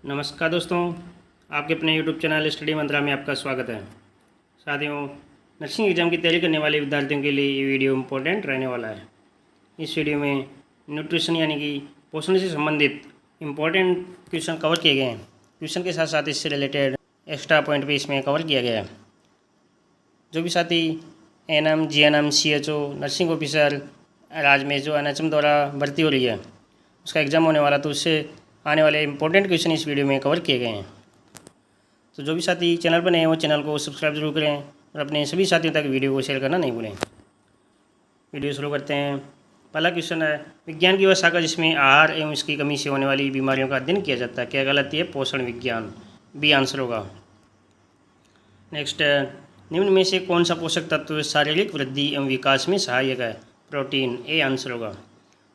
नमस्कार दोस्तों, आपके अपने यूट्यूब चैनल स्टडी मंत्रा में आपका स्वागत है। साथियों, नर्सिंग एग्ज़ाम की तैयारी करने वाले विद्यार्थियों के लिए ये वीडियो इम्पोर्टेंट रहने वाला है। इस वीडियो में न्यूट्रिशन यानी कि पोषण से संबंधित इम्पोर्टेंट क्वेश्चन कवर किए गए हैं। क्वेश्चन के साथ साथ इससे रिलेटेड एक्स्ट्रा पॉइंट भी इसमें कवर किया गया है। जो भी साथी ANM, GNM, CHO, nursing officer राज्य में जो एनएचएम द्वारा भर्ती हो रही है उसका एग्ज़ाम होने वाला, तो उससे आने वाले इंपॉर्टेंट क्वेश्चन इस वीडियो में कवर किए गए हैं। तो जो भी साथी चैनल पर नए हैं वो चैनल को सब्सक्राइब जरूर करें और अपने सभी साथियों तक वीडियो को शेयर करना नहीं भूलें। वीडियो शुरू करते हैं। पहला क्वेश्चन है, विज्ञान की वह शाखा जिसमें आहार एवं इसकी कमी से होने वाली बीमारियों का अध्ययन किया जाता है। क्या गलत है? पोषण विज्ञान, बी आंसर होगा। नेक्स्ट है, निम्न में से कौन सा पोषक तत्व शारीरिक वृद्धि एवं विकास में सहायक है? प्रोटीन, ए आंसर होगा।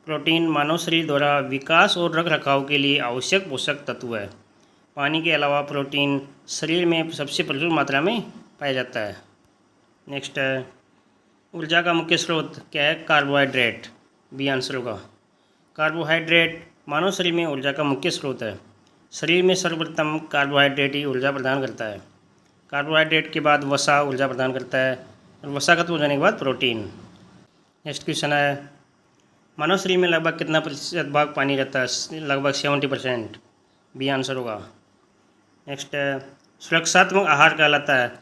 प्रोटीन मानव शरीर द्वारा विकास और रख रखाव के लिए आवश्यक पोषक तत्व है। पानी के अलावा प्रोटीन शरीर में सबसे प्रचुर मात्रा में पाया जाता है। नेक्स्ट है, ऊर्जा का मुख्य स्रोत क्या है? कार्बोहाइड्रेट, बी आंसर होगा। कार्बोहाइड्रेट मानव शरीर में ऊर्जा का मुख्य स्रोत है। शरीर में सर्वप्रथम कार्बोहाइड्रेट ही ऊर्जा प्रदान करता है। कार्बोहाइड्रेट के बाद वसा ऊर्जा प्रदान करता है और वसा खत्म हो जाने के बाद प्रोटीन। नेक्स्ट क्वेश्चन है, मानव शरीर में लगभग कितना प्रतिशत भाग पानी रहता है? लगभग 70%, बी आंसर होगा। नेक्स्ट है, सुरक्षात्मक आहार कहलाता है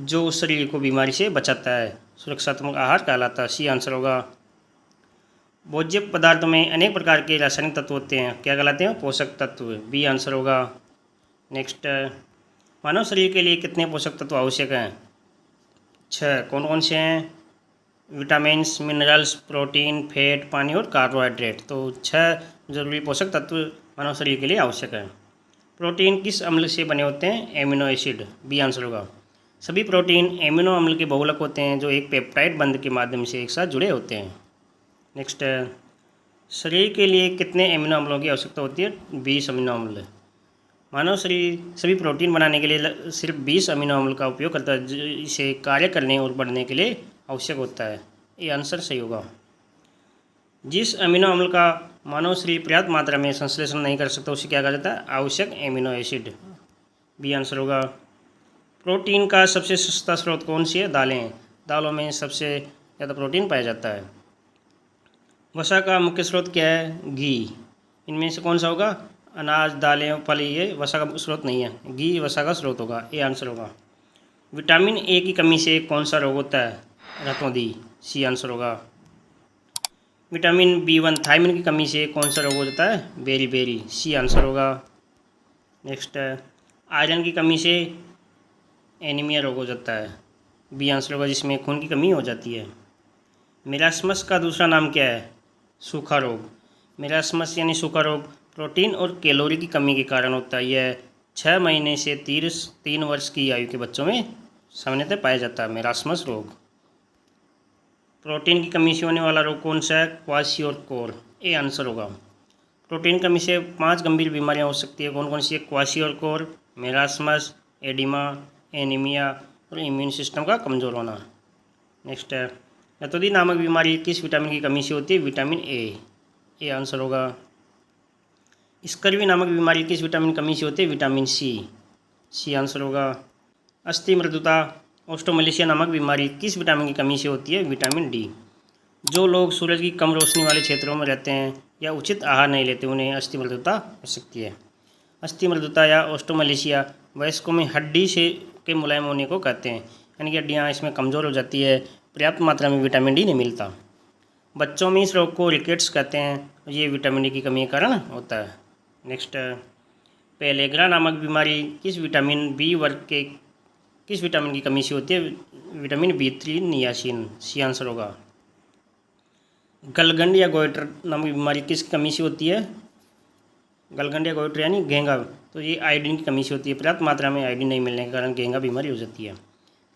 जो शरीर को बीमारी से बचाता है। सुरक्षात्मक आहार कहलाता है, सी आंसर होगा। भोज्य पदार्थों में अनेक प्रकार के रासायनिक तत्व होते हैं। क्या कहलाते हैं? पोषक तत्व, बी आंसर होगा। नेक्स्ट है, मानव शरीर के लिए कितने पोषक तत्व आवश्यक हैं? 6। कौन कौन से हैं? विटामिन्स, मिनरल्स, प्रोटीन, फैट, पानी और कार्बोहाइड्रेट। तो 6 जरूरी पोषक तत्व मानव शरीर के लिए आवश्यक है। प्रोटीन किस अम्ल से बने होते हैं? एमिनो एसिड, बी आंसर होगा। सभी प्रोटीन एमिनो अम्ल के बहुलक होते हैं जो एक पेप्टाइड बंध के माध्यम से एक साथ जुड़े होते हैं। नेक्स्ट है, शरीर के लिए कितने एमिनो अम्लों की आवश्यकता होती है? 20 अमीनो अम्ल। मानव शरीर सभी प्रोटीन बनाने के लिए सिर्फ 20 अमीनो अम्ल का उपयोग करता है, जो इसे कार्य करने और बढ़ने के लिए आवश्यक होता है। ये आंसर सही होगा। जिस अमीनो अम्ल का मानव शरीर पर्याप्त मात्रा में संश्लेषण नहीं कर सकता उसे क्या कहा जाता है? आवश्यक एमिनो एसिड, बी आंसर होगा। प्रोटीन का सबसे सस्ता स्रोत कौन सी है? दालें। दालों में सबसे ज़्यादा प्रोटीन पाया जाता है। वसा का मुख्य स्रोत क्या है? घी। इनमें से कौन सा होगा? अनाज, दालें, फल, ये वसा का स्रोत नहीं है। घी वसा का स्रोत होगा, ये आंसर होगा। विटामिन ए की कमी से कौन सा रोग होता है? रतौंधी, सी आंसर होगा। विटामिन B1 थायमिन की कमी से कौन सा रोग हो जाता है? बेरी, सी आंसर होगा। नेक्स्ट है, आयरन की कमी से एनीमिया रोग हो जाता है, बी आंसर होगा, जिसमें खून की कमी हो जाती है। मेलास्मस का दूसरा नाम क्या है? सूखा रोग। मेलास्मस यानी सूखा रोग प्रोटीन और कैलोरी की कमी के कारण होता है। यह 6 महीने से 3 वर्ष की आयु के बच्चों में सामान्यतः पाया जाता है मेलास्मस रोग। प्रोटीन की कमी से होने वाला रोग कौन सा है? क्वाशियोरकोर, ए आंसर होगा। प्रोटीन कमी से 5 गंभीर बीमारियां हो सकती है। कौन कौन सी है? क्वाशियोरकोर, मेलास्मस, एडिमा, एनीमिया और इम्यून सिस्टम का कमज़ोर होना। नेक्स्ट है, रतौंधी नामक बीमारी किस विटामिन की कमी से होती है? विटामिन ए आंसर होगा। स्कर्वी नामक बीमारी किस विटामिन की कमी से होती है? विटामिन सी आंसर होगा। अस्थि मृदुता, ऑस्टोमलेशिया नामक बीमारी किस विटामिन की कमी से होती है? Vitamin D. जो लोग सूरज की कम रोशनी वाले क्षेत्रों में रहते हैं या उचित आहार नहीं लेते उन्हें अस्थि मृदुता हो सकती है। अस्थि मृदुता या ऑस्टोमलेशिया वयस्कों में हड्डी से के मुलायम होने को कहते हैं, यानी कि हड्डियाँ इसमें कमज़ोर हो जाती है, पर्याप्त मात्रा में विटामिन डी नहीं मिलता। बच्चों में इस रोग को रिकेट्स कहते हैं, ये विटामिन डी की कमी के कारण होता है। नेक्स्ट, पेलेग्रा नामक बीमारी किस विटामिन बी वर्ग के किस विटामिन की कमी से होती है? Vitamin B3 niacin, C answer होगा। गलगंड या गोइटर नामक बीमारी किस कमी से होती है? गलगंड या गोइटर यानी घेंगा, तो ये आयोडीन की कमी से होती है। पर्याप्त मात्रा में आयोडीन नहीं मिलने के कारण घेंगा बीमारी हो जाती है।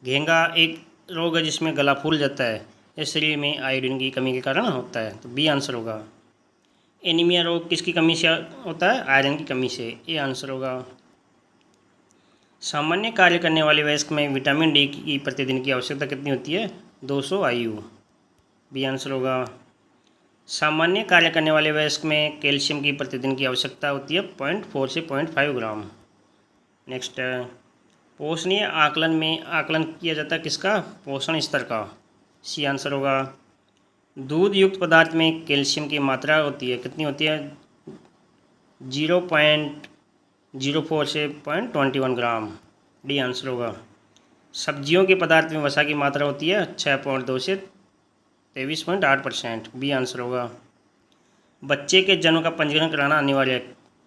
घेंगा एक रोग है जिसमें गला फूल जाता है, यह शरीर में आयोडीन की कमी के कारण होता है, तो बी आंसर होगा। एनीमिया रोग किसकी कमी से होता है? आयरन की कमी से, ए आंसर होगा। सामान्य कार्य करने वाले वयस्क में विटामिन डी की प्रतिदिन की आवश्यकता कितनी होती है? 200 IU, बी आंसर होगा। सामान्य कार्य करने वाले वयस्क में कैल्शियम की प्रतिदिन की आवश्यकता होती है 0.4 से 0.5 ग्राम। नेक्स्ट, पोषणीय आकलन में आकलन किया जाता है किसका? पोषण स्तर का। सी आंसर होगा। दूध युक्त पदार्थ में कैल्शियम की मात्रा होती है, कितनी होती है? 0.04 से 0.21 ग्राम। डी आंसर होगा। सब्जियों के पदार्थ में वसा की मात्रा होती है 6.2 से 23.8%। बी आंसर होगा। बच्चे के जन्म का पंजीकरण कराना अनिवार्य है,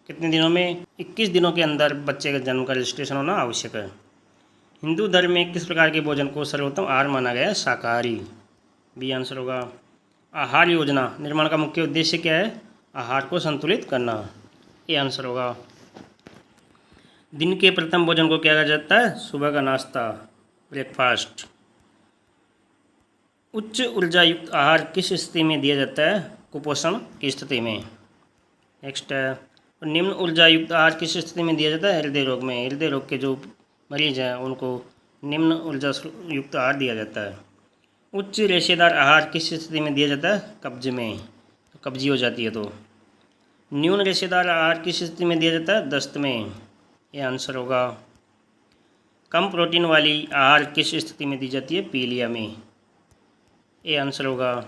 कितने दिनों में? 21 दिनों के अंदर बच्चे के जन्म का रजिस्ट्रेशन होना आवश्यक है। हिंदू धर्म में किस प्रकार के भोजन को सर्वोत्तम आहार माना गया है? शाकाहारी। बी आंसर होगा। आहार योजना निर्माण का मुख्य उद्देश्य क्या है? आहार को संतुलित करना। ए आंसर होगा। दिन के प्रथम भोजन को क्या कहा जाता है? सुबह का नाश्ता, ब्रेकफास्ट। उच्च ऊर्जा युक्त आहार किस स्थिति में दिया जाता है? कुपोषण की स्थिति में। नेक्स्ट, निम्न ऊर्जा युक्त आहार किस स्थिति में दिया जाता है? हृदय रोग में। हृदय रोग के जो मरीज हैं उनको निम्न ऊर्जा युक्त आहार दिया जाता है। उच्च रेशेदार आहार किस स्थिति में दिया जाता है? कब्ज में, तो कब्जी हो जाती है। तो न्यून रेशेदार आहार किस स्थिति में दिया जाता है? दस्त में। यह आंसर होगा। कम प्रोटीन वाली आहार किस स्थिति में दी जाती है? पीलिया में। ये आंसर होगा।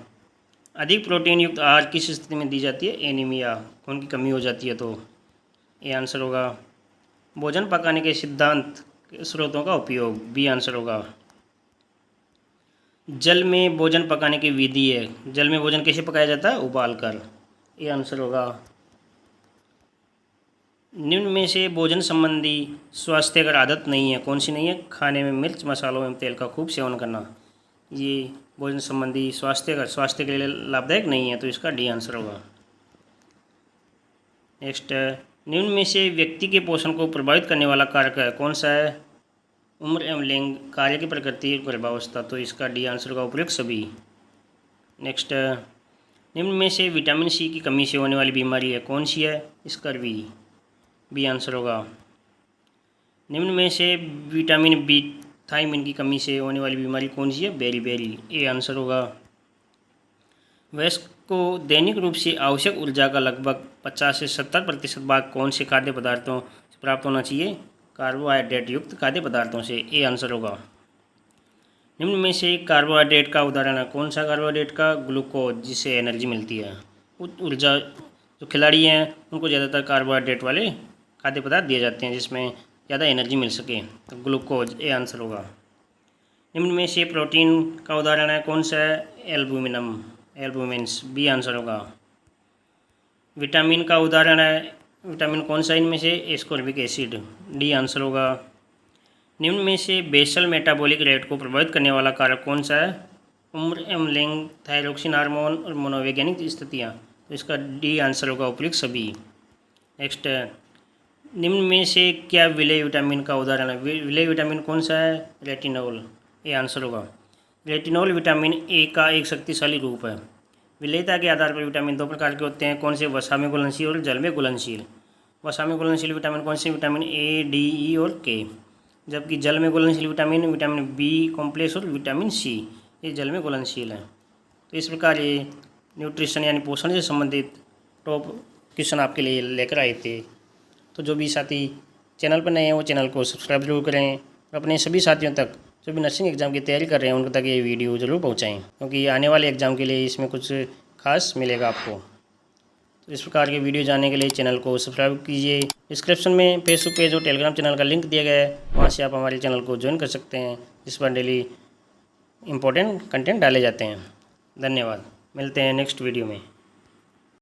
अधिक प्रोटीन युक्त आहार किस स्थिति में दी जाती है? एनीमिया, खून की कमी हो जाती है। तो ये आंसर होगा। भोजन पकाने के सिद्धांत स्रोतों का उपयोग। बी आंसर होगा। जल में भोजन पकाने की विधि है। जल में भोजन कैसे पकाया जाता है? उबालकर। ये आंसर होगा। निम्न में से भोजन संबंधी स्वास्थ्यकर आदत नहीं है, कौन सी नहीं है? खाने में मिर्च, मसालों एवं तेल का खूब सेवन करना। ये भोजन संबंधी स्वास्थ्य के लिए लाभदायक नहीं है, तो इसका डी आंसर होगा। नेक्स्ट, निम्न में से व्यक्ति के पोषण को प्रभावित करने वाला कारक है, कौन सा है? उम्र एवं लिंग, कार्य की प्रकृति, गर्भावस्था, तो इसका डी आंसर होगा उपयुक्त सभी। नेक्स्ट, निम्न में से विटामिन सी की कमी से होने वाली बीमारी है, कौन सी है? स्कर्वी। बी आंसर होगा। निम्न में से विटामिन बी थायमिन की कमी से होने वाली बीमारी कौन सी है? बेरी। ए आंसर होगा। वयस्क को दैनिक रूप से आवश्यक ऊर्जा का लगभग 50 से 70% भाग कौन से खाद्य पदार्थों से प्राप्त होना चाहिए? कार्बोहाइड्रेट युक्त खाद्य पदार्थों से। ए आंसर होगा। निम्न में से कार्बोहाइड्रेट का उदाहरण है, कौन सा कार्बोहाइड्रेट का? ग्लूकोज, जिससे एनर्जी मिलती है। ऊर्जा जो खिलाड़ी हैं उनको ज़्यादातर कार्बोहाइड्रेट वाले खाद्य पदार्थ दिए जाते हैं जिसमें ज़्यादा एनर्जी मिल सके, तो ग्लूकोज। ए आंसर होगा। निम्न में से प्रोटीन का उदाहरण है, कौन सा है? एल्बुमिन्स। बी आंसर होगा। विटामिन का उदाहरण है, विटामिन कौन सा इनमें से? Ascorbic acid. डी आंसर होगा। निम्न में से बेसल मेटाबॉलिक रेट को प्रभावित करने वाला कारक कौन सा है? उम्र एवं लिंग, थायरोक्सिन हार्मोन और मनोवैज्ञानिक स्थितियाँ, तो इसका डी आंसर होगा उपयुक्त सभी। नेक्स्ट, निम्न में से क्या विलेय विटामिन का उदाहरण है? विलेय विटामिन कौन सा है? रेटिनॉल। ये आंसर होगा। रेटिनॉल विटामिन ए का एक शक्तिशाली रूप है। विलेयता के आधार पर विटामिन दो प्रकार के होते हैं, कौन से? वसा में घुलनशील और जल में घुलनशील। वसा में घुलनशील विटामिन कौन से? विटामिन ए, डी, ई और के। जबकि जल में घुलनशील विटामिन बी कॉम्प्लेक्स और विटामिन सी, ये जल में घुलनशील है। तो इस प्रकार ये न्यूट्रिशन यानी पोषण से संबंधित टॉप क्वेश्चन आपके लिए लेकर आए थे। तो जो भी साथी चैनल पर नए हैं वो चैनल को सब्सक्राइब जरूर करें और अपने सभी साथियों तक जो भी नर्सिंग एग्ज़ाम की तैयारी कर रहे हैं उन तक ये वीडियो ज़रूर पहुंचाएं, क्योंकि आने वाले एग्ज़ाम के लिए इसमें कुछ खास मिलेगा आपको। तो इस प्रकार के वीडियो जानने के लिए चैनल को सब्सक्राइब कीजिए। डिस्क्रिप्शन में फेसबुक पेज और टेलीग्राम चैनल का लिंक दिया गया है, वहाँ से आप हमारे चैनल को ज्वाइन कर सकते हैं, जिस पर डेली इंपॉर्टेंट कंटेंट डाले जाते हैं। धन्यवाद, मिलते हैं नेक्स्ट वीडियो में।